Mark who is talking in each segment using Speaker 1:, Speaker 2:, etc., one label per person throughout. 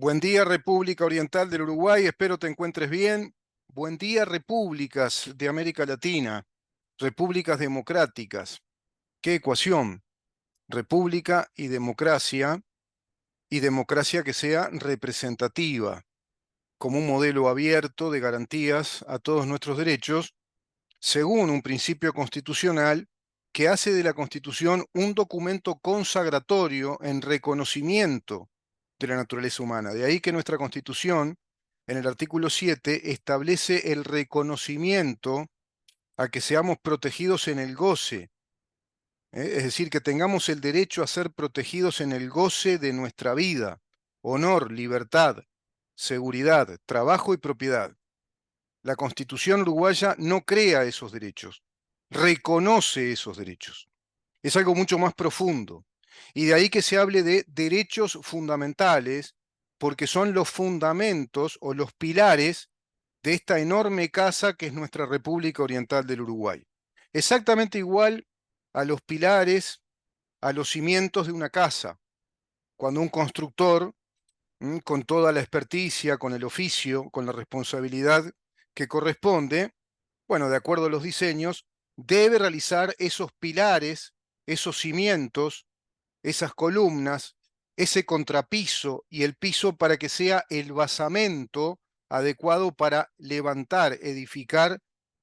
Speaker 1: Buen día, República Oriental del Uruguay, espero te encuentres bien. Buen día, repúblicas de América Latina, repúblicas democráticas. ¿Qué ecuación? República y democracia que sea representativa, como un modelo abierto de garantías a todos nuestros derechos, según un principio constitucional que hace de la Constitución un documento consagratorio en reconocimiento de la naturaleza humana. De ahí que nuestra Constitución, en el artículo 7, establece el reconocimiento a que seamos protegidos en el goce, es decir, que tengamos el derecho a ser protegidos en el goce de nuestra vida, honor, libertad, seguridad, trabajo y propiedad. La Constitución uruguaya no crea esos derechos, reconoce esos derechos. Es algo mucho más profundo. Y de ahí que se hable de derechos fundamentales, porque son los fundamentos o los pilares de esta enorme casa que es nuestra República Oriental del Uruguay. Exactamente igual a los pilares, a los cimientos de una casa. Cuando un constructor, con toda la experticia, con el oficio, con la responsabilidad que corresponde, bueno, de acuerdo a los diseños, debe realizar esos pilares, esos cimientos, esas columnas, ese contrapiso y el piso para que sea el basamento adecuado para levantar, edificar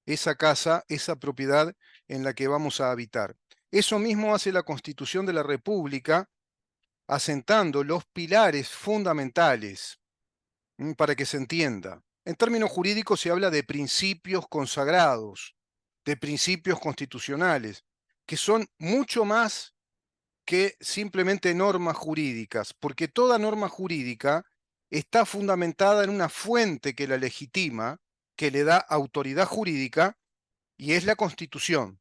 Speaker 1: esa casa, esa propiedad en la que vamos a habitar. Eso mismo hace la Constitución de la República, asentando los pilares fundamentales, para que se entienda. En términos jurídicos se habla de principios consagrados, de principios constitucionales, que son mucho más que simplemente normas jurídicas, porque toda norma jurídica está fundamentada en una fuente que la legitima, que le da autoridad jurídica, y es la Constitución.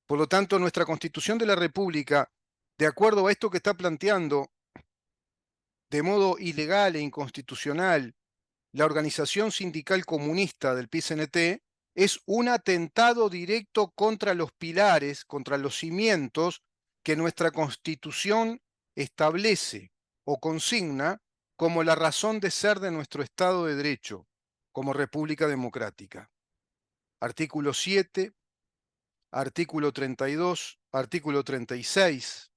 Speaker 1: Por lo tanto, nuestra Constitución de la República, de acuerdo a esto que está planteando de modo ilegal e inconstitucional la organización sindical comunista del PCNT, es un atentado directo contra los pilares, contra los cimientos que nuestra Constitución establece o consigna como la razón de ser de nuestro Estado de Derecho, como República Democrática. Artículo 7, artículo 32, artículo 36,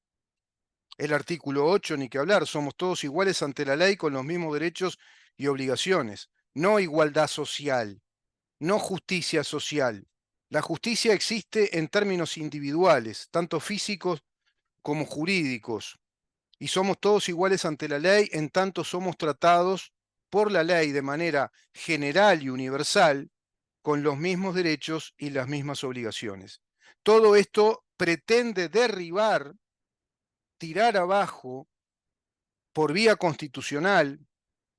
Speaker 1: el artículo 8, ni que hablar, somos todos iguales ante la ley con los mismos derechos y obligaciones. No igualdad social, no justicia social. La justicia existe en términos individuales, tanto físicos como jurídicos, y somos todos iguales ante la ley en tanto somos tratados por la ley de manera general y universal, con los mismos derechos y las mismas obligaciones. Todo esto pretende derribar, tirar abajo, por vía constitucional,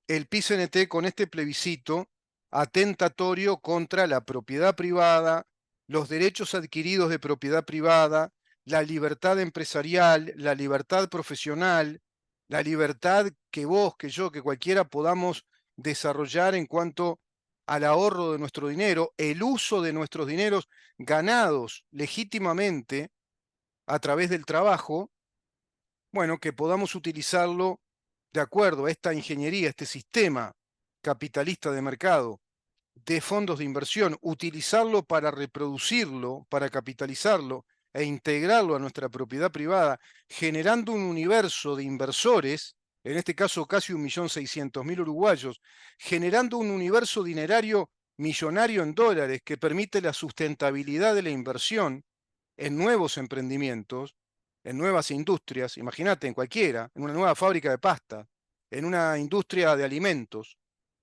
Speaker 1: el PCNT con este plebiscito atentatorio contra la propiedad privada, los derechos adquiridos de propiedad privada, la libertad empresarial, la libertad profesional, la libertad que vos, que yo, que cualquiera podamos desarrollar en cuanto al ahorro de nuestro dinero, el uso de nuestros dineros ganados legítimamente a través del trabajo, bueno, que podamos utilizarlo de acuerdo a esta ingeniería, este sistema capitalista de mercado de fondos de inversión, utilizarlo para reproducirlo, para capitalizarlo e integrarlo a nuestra propiedad privada, generando un universo de inversores, en este caso casi 1.600.000 uruguayos, generando un universo dinerario millonario en dólares que permite la sustentabilidad de la inversión en nuevos emprendimientos, en nuevas industrias, imagínate, en cualquiera, en una nueva fábrica de pasta, en una industria de alimentos,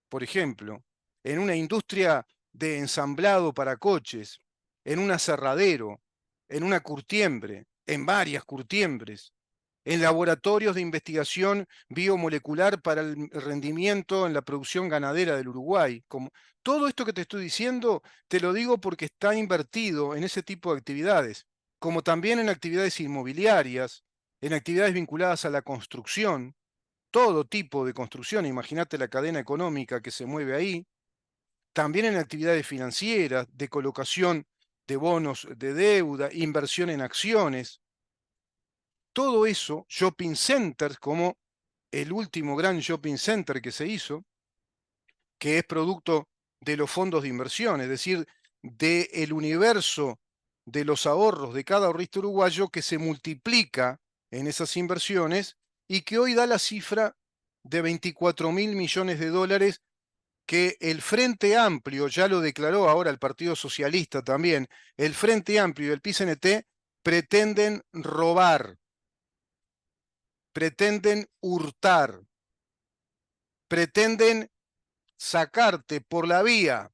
Speaker 1: por ejemplo, en una industria de ensamblado para coches, en un aserradero, en una curtiembre, en varias curtiembres, en laboratorios de investigación biomolecular para el rendimiento en la producción ganadera del Uruguay. Todo esto que te estoy diciendo, te lo digo porque está invertido en ese tipo de actividades, como también en actividades inmobiliarias, en actividades vinculadas a la construcción, todo tipo de construcción, imagínate la cadena económica que se mueve ahí, también en actividades financieras, de colocación de bonos de deuda, inversión en acciones, todo eso, shopping centers como el último gran shopping center que se hizo, que es producto de los fondos de inversión, es decir, del universo de los ahorros de cada ahorrista uruguayo que se multiplica en esas inversiones y que hoy da la cifra de 24.000 millones de dólares que el Frente Amplio, ya lo declaró ahora el Partido Socialista también, el Frente Amplio y el PCNT pretenden robar, pretenden hurtar, pretenden sacarte por la vía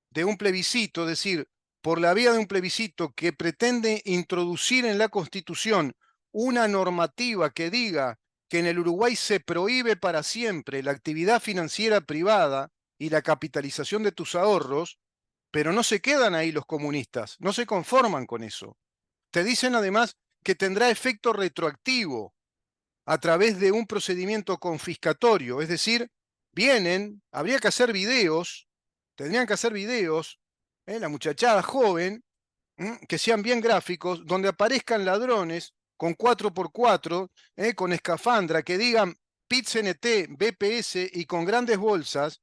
Speaker 1: de un plebiscito, es decir, por la vía de un plebiscito que pretende introducir en la Constitución una normativa que diga que en el Uruguay se prohíbe para siempre la actividad financiera privada y la capitalización de tus ahorros, pero no se quedan ahí los comunistas, no se conforman con eso. Te dicen además que tendrá efecto retroactivo a través de un procedimiento confiscatorio, es decir, vienen, habría que hacer videos, tendrían que hacer videos, la muchachada joven, que sean bien gráficos, donde aparezcan ladrones con 4x4, con escafandra, que digan PIT-CNT, BPS y con grandes bolsas,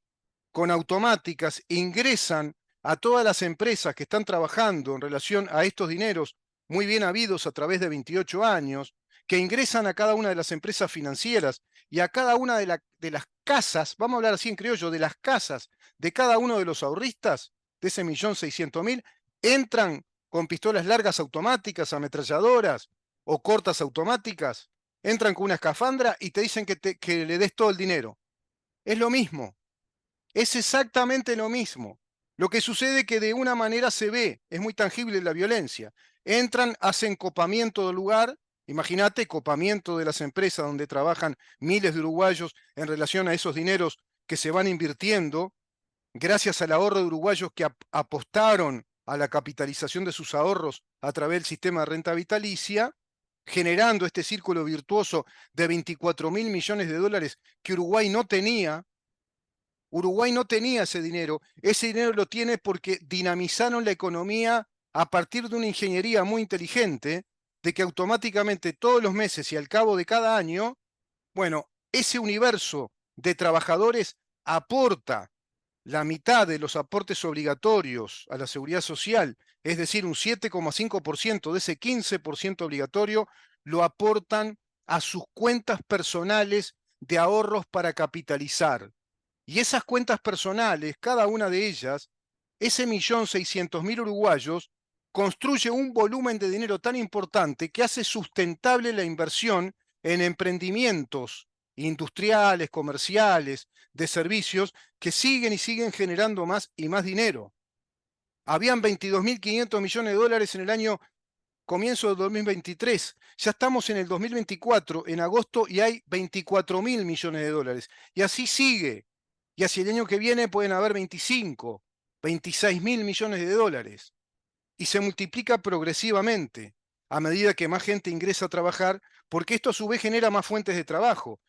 Speaker 1: con automáticas, ingresan a todas las empresas que están trabajando en relación a estos dineros muy bien habidos a través de 28 años, que ingresan a cada una de las empresas financieras y a cada una de las casas, vamos a hablar así en criollo, de las casas de cada uno de los ahorristas, de ese 1.600.000, entran con pistolas largas automáticas, ametralladoras o cortas automáticas, entran con una escafandra y te dicen que le des todo el dinero. Es lo mismo. Es exactamente lo mismo. Lo que sucede es que de una manera se ve, es muy tangible la violencia. Entran, hacen copamiento del lugar, imagínate, copamiento de las empresas donde trabajan miles de uruguayos en relación a esos dineros que se van invirtiendo, gracias al ahorro de uruguayos que apostaron a la capitalización de sus ahorros a través del sistema de renta vitalicia, generando este círculo virtuoso de 24.000 millones de dólares que Uruguay no tenía. Uruguay no tenía ese dinero lo tiene porque dinamizaron la economía a partir de una ingeniería muy inteligente, de que automáticamente todos los meses y al cabo de cada año, bueno, ese universo de trabajadores aporta la mitad de los aportes obligatorios a la seguridad social, es decir, un 7,5% de ese 15% obligatorio, lo aportan a sus cuentas personales de ahorros para capitalizar. Y esas cuentas personales, cada una de ellas, ese 1.600.000 uruguayos, construye un volumen de dinero tan importante que hace sustentable la inversión en emprendimientos industriales, comerciales, de servicios, que siguen y siguen generando más y más dinero. Habían 22.500 millones de dólares en el año comienzo de 2023. Ya estamos en el 2024, en agosto, y hay 24.000 millones de dólares. Y así sigue. Y hacia el año que viene pueden haber 25, 26.000 millones de dólares. Y se multiplica progresivamente a medida que más gente ingresa a trabajar, porque esto a su vez genera más fuentes de trabajo.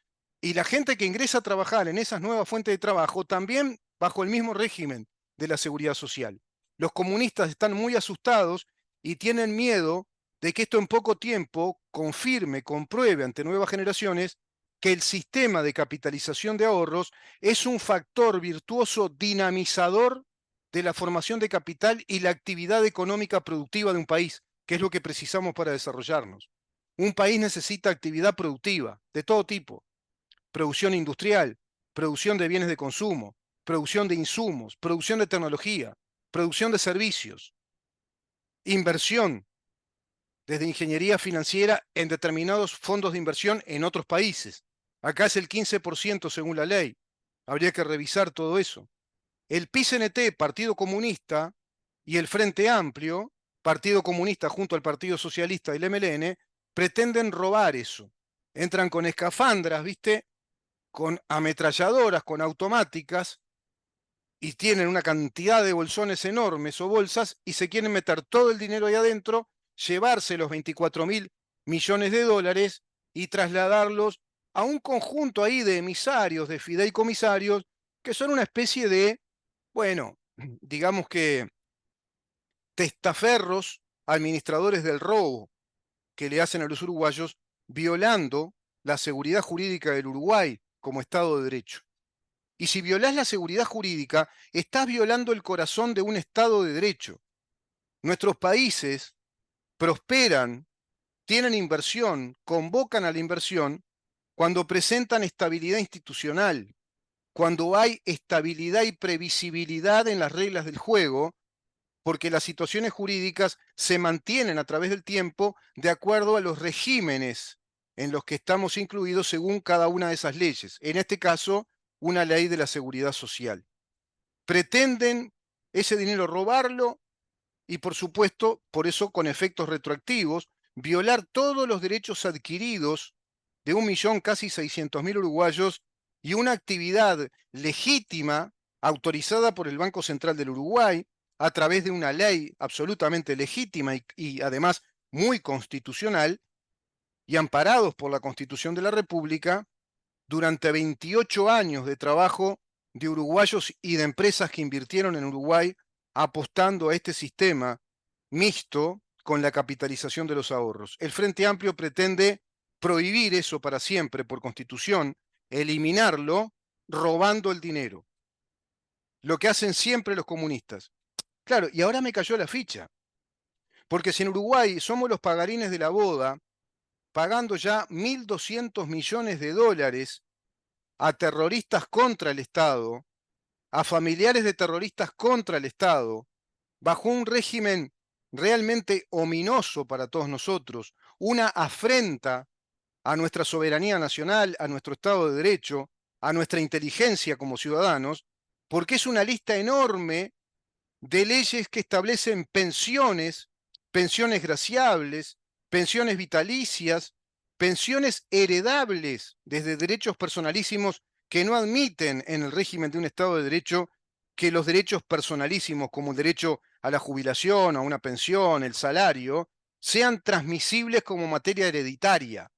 Speaker 1: Y la gente que ingresa a trabajar en esas nuevas fuentes de trabajo también bajo el mismo régimen de la seguridad social. Los comunistas están muy asustados y tienen miedo de que esto en poco tiempo confirme, compruebe ante nuevas generaciones que el sistema de capitalización de ahorros es un factor virtuoso dinamizador de la formación de capital y la actividad económica productiva de un país, que es lo que precisamos para desarrollarnos. Un país necesita actividad productiva de todo tipo: producción industrial, producción de bienes de consumo, producción de insumos, producción de tecnología, producción de servicios, inversión desde ingeniería financiera en determinados fondos de inversión en otros países. Acá es el 15% según la ley. Habría que revisar todo eso. El PCNT, Partido Comunista, y el Frente Amplio, Partido Comunista junto al Partido Socialista y el MLN, pretenden robar eso. Entran con escafandras, ¿viste? Con ametralladoras, con automáticas, y tienen una cantidad de bolsones enormes o bolsas y se quieren meter todo el dinero ahí adentro, llevarse los 24.000 millones de dólares y trasladarlos a un conjunto ahí de emisarios, de fideicomisarios, que son una especie de, bueno, digamos que testaferros, administradores del robo que le hacen a los uruguayos, violando la seguridad jurídica del Uruguay como Estado de Derecho. Y si violás la seguridad jurídica, estás violando el corazón de un Estado de Derecho. Nuestros países prosperan, tienen inversión, convocan a la inversión cuando presentan estabilidad institucional, cuando hay estabilidad y previsibilidad en las reglas del juego, porque las situaciones jurídicas se mantienen a través del tiempo de acuerdo a los regímenes en los que estamos incluidos según cada una de esas leyes. En este caso, una ley de la seguridad social. Pretenden ese dinero robarlo y, por supuesto, por eso con efectos retroactivos, violar todos los derechos adquiridos de 1.000.000, casi 600.000 uruguayos, y una actividad legítima, autorizada por el Banco Central del Uruguay, a través de una ley absolutamente legítima y además muy constitucional, y amparados por la Constitución de la República, durante 28 años de trabajo de uruguayos y de empresas que invirtieron en Uruguay apostando a este sistema mixto con la capitalización de los ahorros. El Frente Amplio pretende prohibir eso para siempre por Constitución, eliminarlo robando el dinero, lo que hacen siempre los comunistas. Claro, y ahora me cayó la ficha, porque si en Uruguay somos los pagarines de la boda, pagando ya 1.200 millones de dólares a terroristas contra el Estado, a familiares de terroristas contra el Estado, bajo un régimen realmente ominoso para todos nosotros, una afrenta a nuestra soberanía nacional, a nuestro Estado de Derecho, a nuestra inteligencia como ciudadanos, porque es una lista enorme de leyes que establecen pensiones, pensiones graciables, pensiones vitalicias, pensiones heredables desde derechos personalísimos que no admiten en el régimen de un Estado de Derecho que los derechos personalísimos como el derecho a la jubilación, a una pensión, el salario, sean transmisibles como materia hereditaria.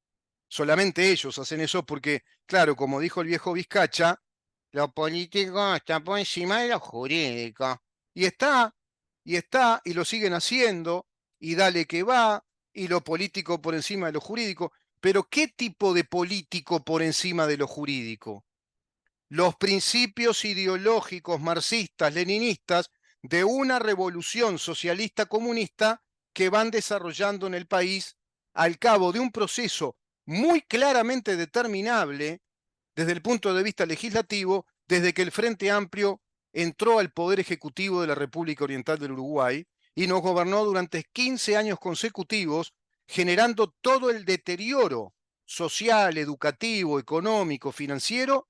Speaker 1: Solamente ellos hacen eso porque, claro, como dijo el viejo Vizcacha, lo político está por encima de lo jurídico. Y está, y lo siguen haciendo, y dale que va, y lo político por encima de lo jurídico. Pero ¿qué tipo de político por encima de lo jurídico? Los principios ideológicos marxistas, leninistas, de una revolución socialista comunista que van desarrollando en el país al cabo de un proceso muy claramente determinable desde el punto de vista legislativo, desde que el Frente Amplio entró al Poder Ejecutivo de la República Oriental del Uruguay y nos gobernó durante 15 años consecutivos, generando todo el deterioro social, educativo, económico, financiero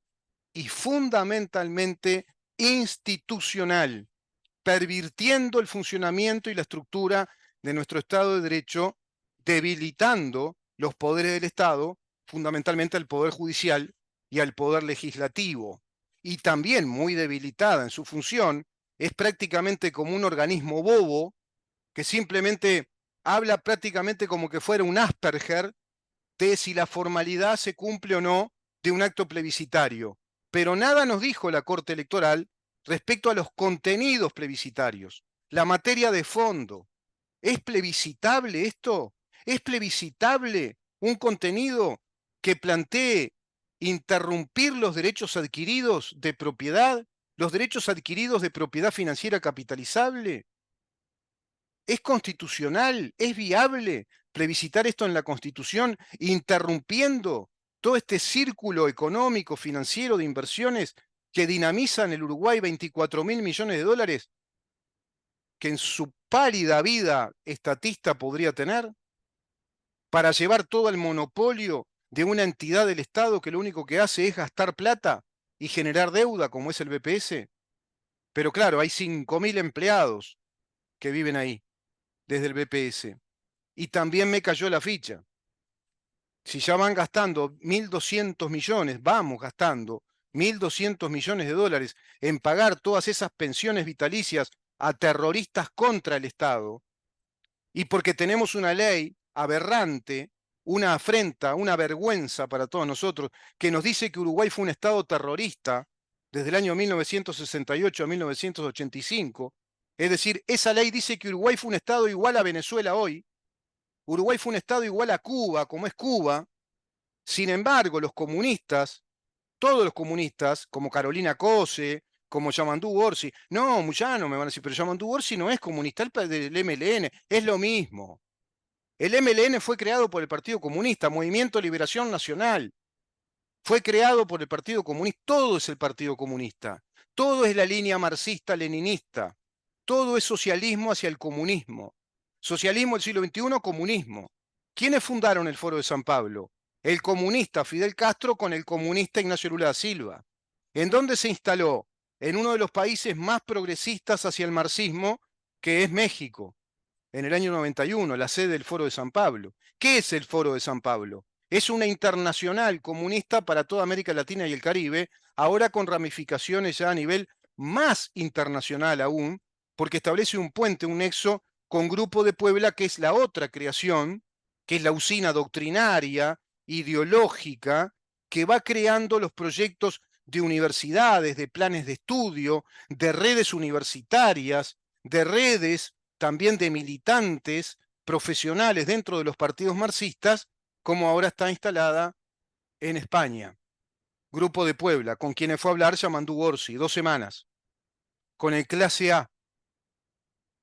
Speaker 1: y fundamentalmente institucional, pervirtiendo el funcionamiento y la estructura de nuestro Estado de Derecho, debilitando los poderes del Estado, fundamentalmente al Poder Judicial y al Poder Legislativo. Y también muy debilitada en su función, es prácticamente como un organismo bobo que simplemente habla prácticamente como que fuera un Asperger de si la formalidad se cumple o no de un acto plebiscitario. Pero nada nos dijo la Corte Electoral respecto a los contenidos plebiscitarios, la materia de fondo. ¿Es plebiscitable esto? ¿Es plebiscitable un contenido que plantee interrumpir los derechos adquiridos de propiedad, los derechos adquiridos de propiedad financiera capitalizable? ¿Es constitucional? ¿Es viable plebiscitar esto en la Constitución, interrumpiendo todo este círculo económico, financiero de inversiones que dinamizan el Uruguay 24.000 millones de dólares que en su pálida vida estatista podría tener, para llevar todo el monopolio de una entidad del Estado que lo único que hace es gastar plata y generar deuda, como es el BPS? Pero claro, hay 5.000 empleados que viven ahí, desde el BPS. Y también me cayó la ficha. Si ya van gastando 1.200 millones, vamos gastando 1.200 millones de dólares en pagar todas esas pensiones vitalicias a terroristas contra el Estado, y porque tenemos una ley aberrante, una afrenta, una vergüenza para todos nosotros, que nos dice que Uruguay fue un Estado terrorista desde el año 1968 a 1985, es decir, esa ley dice que Uruguay fue un Estado igual a Venezuela hoy, Uruguay fue un Estado igual a Cuba, como es Cuba, Sin embargo, los comunistas, todos los comunistas, como Carolina Cose, como Yamandu Orsi, no, Muyano me van a decir, pero Yamandu Orsi no es comunista, del MLN, es lo mismo. El MLN fue creado por el Partido Comunista, Movimiento Liberación Nacional. Fue creado por el Partido Comunista. Todo es el Partido Comunista. Todo es la línea marxista-leninista. Todo es socialismo hacia el comunismo. Socialismo del siglo XXI, comunismo. ¿Quiénes fundaron el Foro de San Pablo? El comunista Fidel Castro con el comunista Ignacio Lula da Silva. ¿En dónde se instaló? En uno de los países más progresistas hacia el marxismo, que es México, en el año 91, la sede del Foro de San Pablo. ¿Qué es el Foro de San Pablo? Es una internacional comunista para toda América Latina y el Caribe, ahora con ramificaciones ya a nivel más internacional aún, porque establece un puente, un nexo con Grupo de Puebla, que es la otra creación, que es la usina doctrinaria, ideológica, que va creando los proyectos de universidades, de planes de estudio, de redes universitarias, de redes también de militantes profesionales dentro de los partidos marxistas, como ahora está instalada en España. Grupo de Puebla, con quienes fue a hablar Yamandu Orsi, 2 semanas. Con el Clase A,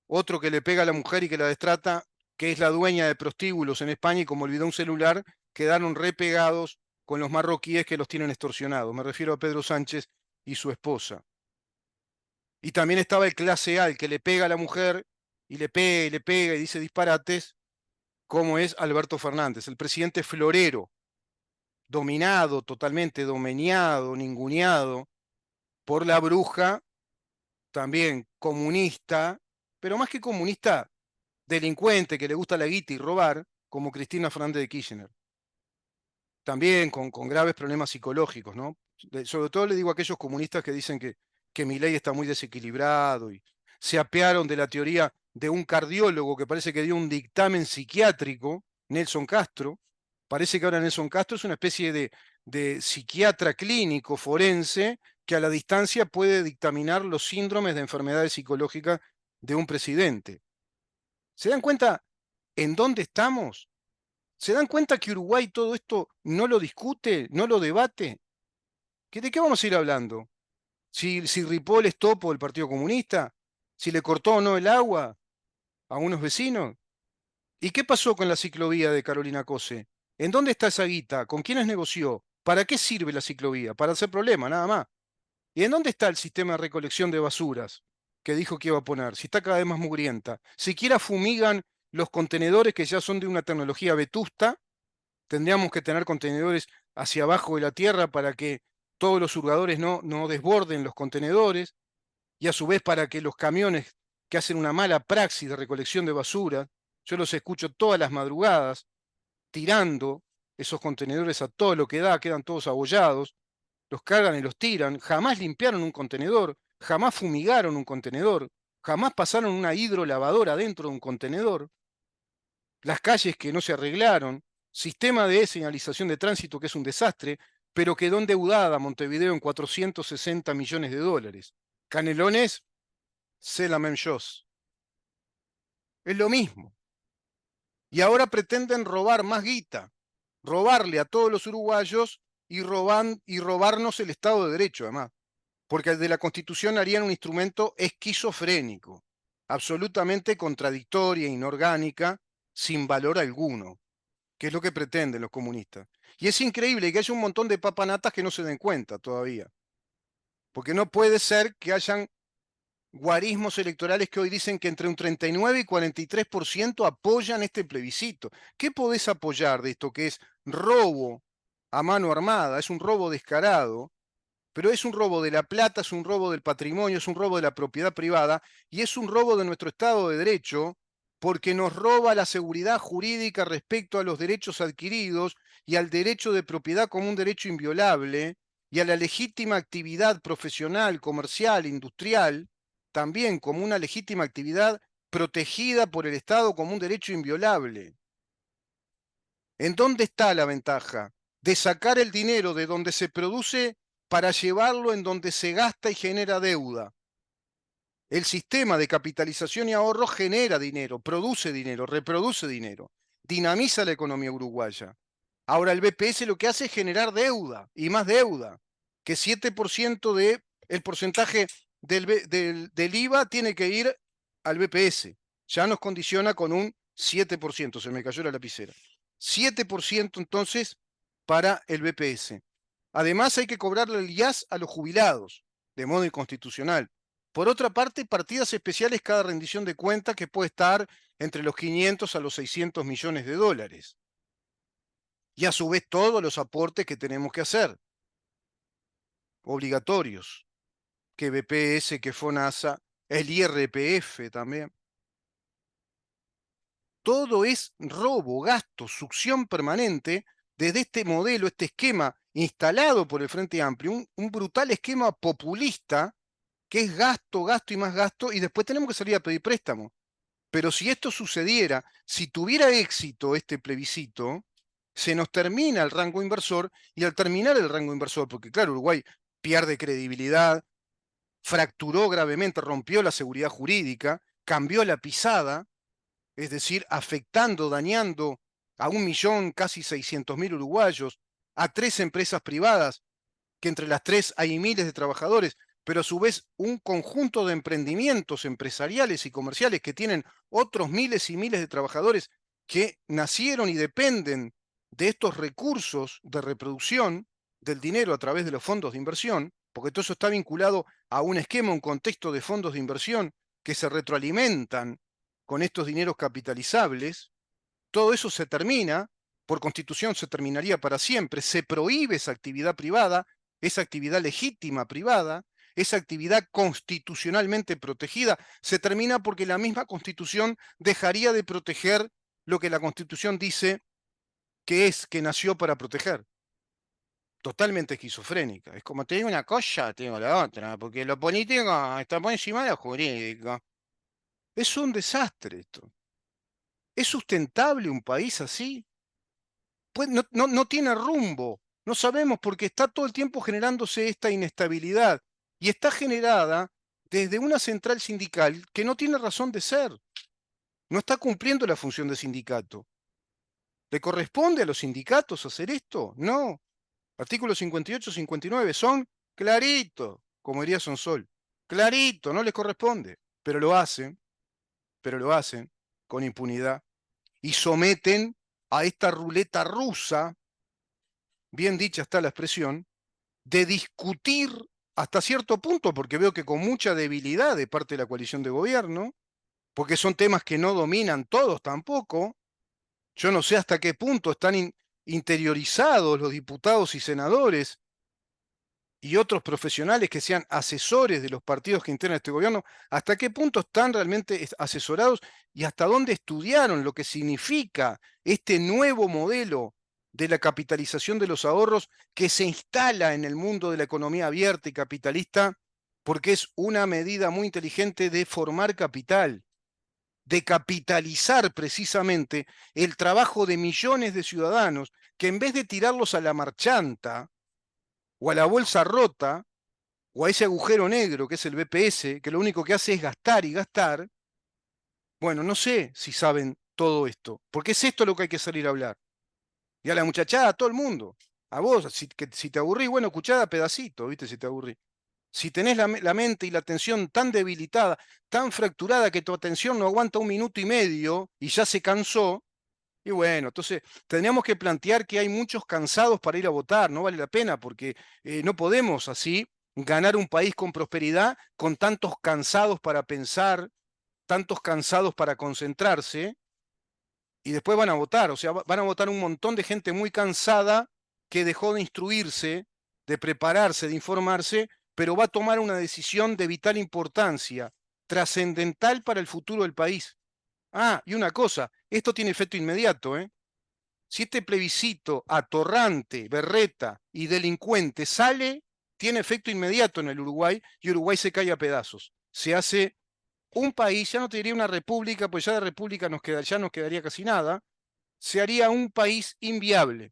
Speaker 1: otro que le pega a la mujer y que la destrata, que es la dueña de prostíbulos en España y como olvidó un celular, quedaron repegados con los marroquíes que los tienen extorsionados. Me refiero a Pedro Sánchez y su esposa. Y también estaba el Clase A, el que le pega a la mujer y le pega y dice disparates, como es Alberto Fernández, el presidente florero, dominado, totalmente domeñado, ninguneado por la bruja, también comunista, pero más que comunista, delincuente que le gusta la guita y robar, como Cristina Fernández de Kirchner. También con graves problemas psicológicos, ¿no? Sobre todo le digo a aquellos comunistas que dicen que Milei está muy desequilibrado y se apearon de la teoría de un cardiólogo que parece que dio un dictamen psiquiátrico, Nelson Castro. Parece que ahora Nelson Castro es una especie de psiquiatra clínico forense que a la distancia puede dictaminar los síndromes de enfermedades psicológicas de un presidente. ¿Se dan cuenta en dónde estamos? ¿Se dan cuenta que Uruguay todo esto no lo discute, no lo debate? ¿De qué vamos a ir hablando? ¿Si Ripoll es topo del Partido Comunista? ¿Si le cortó o no el agua a unos vecinos? ¿Y qué pasó con la ciclovía de Carolina Cose? ¿En dónde está esa guita? ¿Con quiénes negoció? ¿Para qué sirve la ciclovía? Para hacer problema, nada más. ¿Y en dónde está el sistema de recolección de basuras que dijo que iba a poner? Si está cada vez más mugrienta. Siquiera fumigan los contenedores que ya son de una tecnología vetusta. Tendríamos que tener contenedores hacia abajo de la tierra para que todos los hurgadores no desborden los contenedores y a su vez para que los camiones que hacen una mala praxis de recolección de basura, yo los escucho todas las madrugadas tirando esos contenedores a todo lo que da, quedan todos abollados, los cargan y los tiran, jamás limpiaron un contenedor, jamás fumigaron un contenedor, jamás pasaron una hidrolavadora dentro de un contenedor, las calles que no se arreglaron, sistema de señalización de tránsito que es un desastre, pero quedó endeudada Montevideo en 460 millones de dólares. Canelones, c'est la même chose. Es lo mismo. Y ahora pretenden robar más guita, robarle a todos los uruguayos y robarnos el Estado de Derecho, además. Porque de la Constitución harían un instrumento esquizofrénico, absolutamente contradictoria, inorgánica, sin valor alguno, que es lo que pretenden los comunistas. Y es increíble que haya un montón de papanatas que no se den cuenta todavía. Porque no puede ser que hayan guarismos electorales que hoy dicen que entre un 39 y 43% apoyan este plebiscito. ¿Qué podés apoyar de esto que es robo a mano armada? Es un robo descarado, pero es un robo de la plata, es un robo del patrimonio, es un robo de la propiedad privada y es un robo de nuestro Estado de Derecho porque nos roba la seguridad jurídica respecto a los derechos adquiridos y al derecho de propiedad como un derecho inviolable y a la legítima actividad profesional, comercial, industrial, también como una legítima actividad protegida por el Estado como un derecho inviolable. ¿En dónde está la ventaja? De sacar el dinero de donde se produce para llevarlo en donde se gasta y genera deuda. El sistema de capitalización y ahorro genera dinero, produce dinero, reproduce dinero, dinamiza la economía uruguaya. Ahora el BPS lo que hace es generar deuda y más deuda, que 7% del porcentaje del IVA tiene que ir al BPS. Ya nos condiciona con un 7%, se me cayó la lapicera. 7% entonces para el BPS. Además hay que cobrarle el IAS a los jubilados, de modo inconstitucional. Por otra parte, partidas especiales cada rendición de cuenta que puede estar entre los 500 a los 600 millones de dólares. Y a su vez todos los aportes que tenemos que hacer, obligatorios, que BPS, que FONASA, el IRPF también. Todo es robo, gasto, succión permanente desde este modelo, este esquema instalado por el Frente Amplio, un brutal esquema populista que es gasto, gasto y más gasto, y después tenemos que salir a pedir préstamo. Pero si esto sucediera, si tuviera éxito este plebiscito, se nos termina el rango inversor, y al terminar el rango inversor, porque claro, Uruguay pierde credibilidad, fracturó gravemente, rompió la seguridad jurídica, cambió la pisada, es decir, afectando, dañando a 1.000.000, casi 600.000 uruguayos, a 3 empresas privadas, que entre las 3 hay miles de trabajadores, pero a su vez un conjunto de emprendimientos empresariales y comerciales que tienen otros miles y miles de trabajadores que nacieron y dependen de estos recursos de reproducción del dinero a través de los fondos de inversión, porque todo eso está vinculado a un esquema, un contexto de fondos de inversión que se retroalimentan con estos dineros capitalizables. Todo eso se termina, por constitución se terminaría para siempre, se prohíbe esa actividad privada, esa actividad legítima privada, esa actividad constitucionalmente protegida, se termina porque la misma constitución dejaría de proteger lo que la constitución dice que es, que nació para proteger. Totalmente esquizofrénica. Es como te digo una cosa, te digo la otra, porque lo político está por encima de lo jurídico. Es un desastre esto. ¿Es sustentable un país así? Pues no tiene rumbo. No sabemos porque está todo el tiempo generándose esta inestabilidad. Y está generada desde una central sindical que no tiene razón de ser. No está cumpliendo la función de sindicato. ¿Le corresponde a los sindicatos hacer esto? No. Artículos 58, 59 son claritos, como diría Sonsol. Clarito, no les corresponde. Pero lo hacen con impunidad y someten a esta ruleta rusa, bien dicha está la expresión, de discutir hasta cierto punto, porque veo que con mucha debilidad de parte de la coalición de gobierno, porque son temas que no dominan todos tampoco. Yo no sé hasta qué punto están interiorizados los diputados y senadores y otros profesionales que sean asesores de los partidos que integran este gobierno, hasta qué punto están realmente asesorados y hasta dónde estudiaron lo que significa este nuevo modelo de la capitalización de los ahorros que se instala en el mundo de la economía abierta y capitalista, porque es una medida muy inteligente de formar capital, de capitalizar precisamente el trabajo de millones de ciudadanos que en vez de tirarlos a la marchanta o a la bolsa rota, o a ese agujero negro que es el BPS, que lo único que hace es gastar y gastar, bueno, no sé si saben todo esto, porque es esto lo que hay que salir a hablar. Y a la muchachada, a todo el mundo. A vos, si te aburrís, bueno, escuchá pedacito, ¿viste? Si te aburrís. Si tenés la mente y la atención tan debilitada, tan fracturada que tu atención no aguanta 1 minuto y medio y ya se cansó, y bueno, entonces tendríamos que plantear que hay muchos cansados para ir a votar, no vale la pena, porque no podemos así ganar un país con prosperidad con tantos cansados para pensar, tantos cansados para concentrarse, y después van a votar, o sea, van a votar un montón de gente muy cansada que dejó de instruirse, de prepararse, de informarse, pero va a tomar una decisión de vital importancia, trascendental para el futuro del país. Ah, y una cosa, esto tiene efecto inmediato, ¿eh? Si este plebiscito atorrante, berreta y delincuente sale, tiene efecto inmediato en el Uruguay y Uruguay se cae a pedazos. Se hace un país, ya no te diría una república, pues ya de república ya nos quedaría casi nada, se haría un país inviable.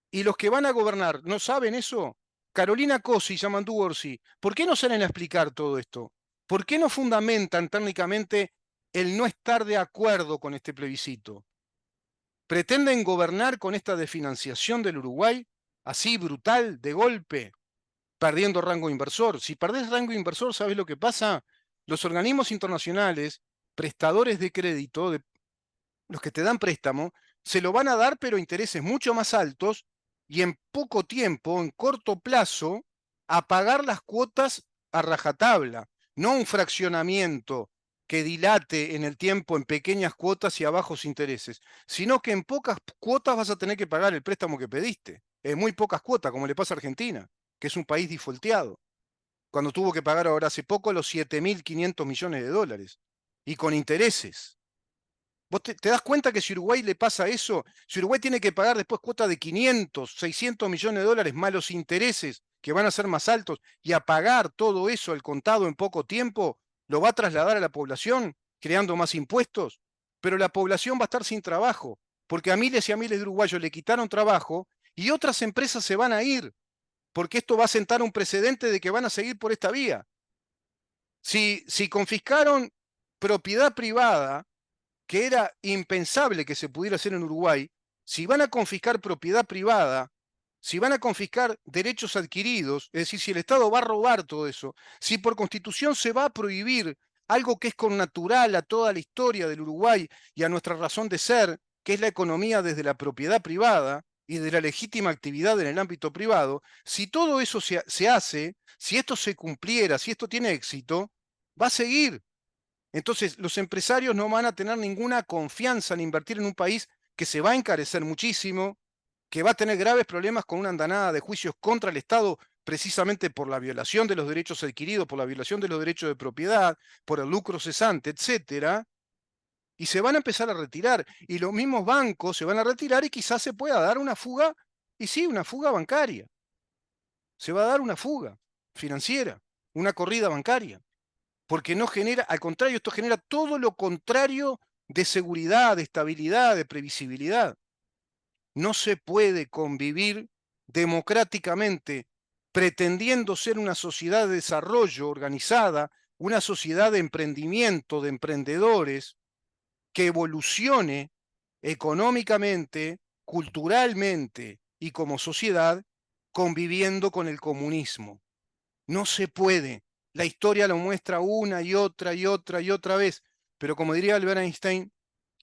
Speaker 1: Y los que van a gobernar, ¿no saben eso? Carolina Cossi y Yamandu Orsi, ¿por qué no salen a explicar todo esto? ¿Por qué no fundamentan técnicamente el no estar de acuerdo con este plebiscito? pretenden gobernar con esta desfinanciación del Uruguay, así brutal, de golpe, perdiendo rango inversor. Si perdés rango inversor, ¿sabés lo que pasa? Los organismos internacionales, prestadores de crédito, los que te dan préstamo, se lo van a dar, pero a intereses mucho más altos y en poco tiempo, en corto plazo, a pagar las cuotas a rajatabla, no un fraccionamiento que dilate en el tiempo en pequeñas cuotas y a bajos intereses, sino que en pocas cuotas vas a tener que pagar el préstamo que pediste, en muy pocas cuotas, como le pasa a Argentina, que es un país defaulteado, cuando tuvo que pagar ahora hace poco los 7.500 millones de dólares, y con intereses. ¿Vos te das cuenta que si Uruguay le pasa eso, si Uruguay tiene que pagar después cuotas de 500, 600 millones de dólares más los intereses que van a ser más altos y a pagar todo eso al contado en poco tiempo, lo va a trasladar a la población creando más impuestos? Pero la población va a estar sin trabajo, porque a miles y a miles de uruguayos le quitaron trabajo y otras empresas se van a ir, porque esto va a sentar un precedente de que van a seguir por esta vía. Si confiscaron propiedad privada, que era impensable que se pudiera hacer en Uruguay, si van a confiscar propiedad privada, si van a confiscar derechos adquiridos, es decir, si el Estado va a robar todo eso, si por constitución se va a prohibir algo que es connatural a toda la historia del Uruguay y a nuestra razón de ser, que es la economía desde la propiedad privada y de la legítima actividad en el ámbito privado, si todo eso se hace, si esto se cumpliera, si esto tiene éxito, va a seguir. Entonces, los empresarios no van a tener ninguna confianza en invertir en un país que se va a encarecer muchísimo, que va a tener graves problemas con una andanada de juicios contra el Estado precisamente por la violación de los derechos adquiridos, por la violación de los derechos de propiedad, por el lucro cesante, etcétera, y se van a empezar a retirar. Y los mismos bancos se van a retirar y quizás se pueda dar una fuga, y sí, una fuga bancaria. Se va a dar una fuga financiera, una corrida bancaria, porque no genera, al contrario, esto genera todo lo contrario de seguridad, de estabilidad, de previsibilidad. No se puede convivir democráticamente pretendiendo ser una sociedad de desarrollo organizada, una sociedad de emprendimiento, de emprendedores, que evolucione económicamente, culturalmente y como sociedad, conviviendo con el comunismo. No se puede. La historia lo muestra una y otra y otra y otra vez. Pero como diría Albert Einstein,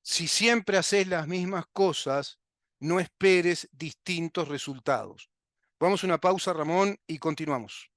Speaker 1: si siempre haces las mismas cosas, no esperes distintos resultados. Vamos a una pausa, Ramón, y continuamos.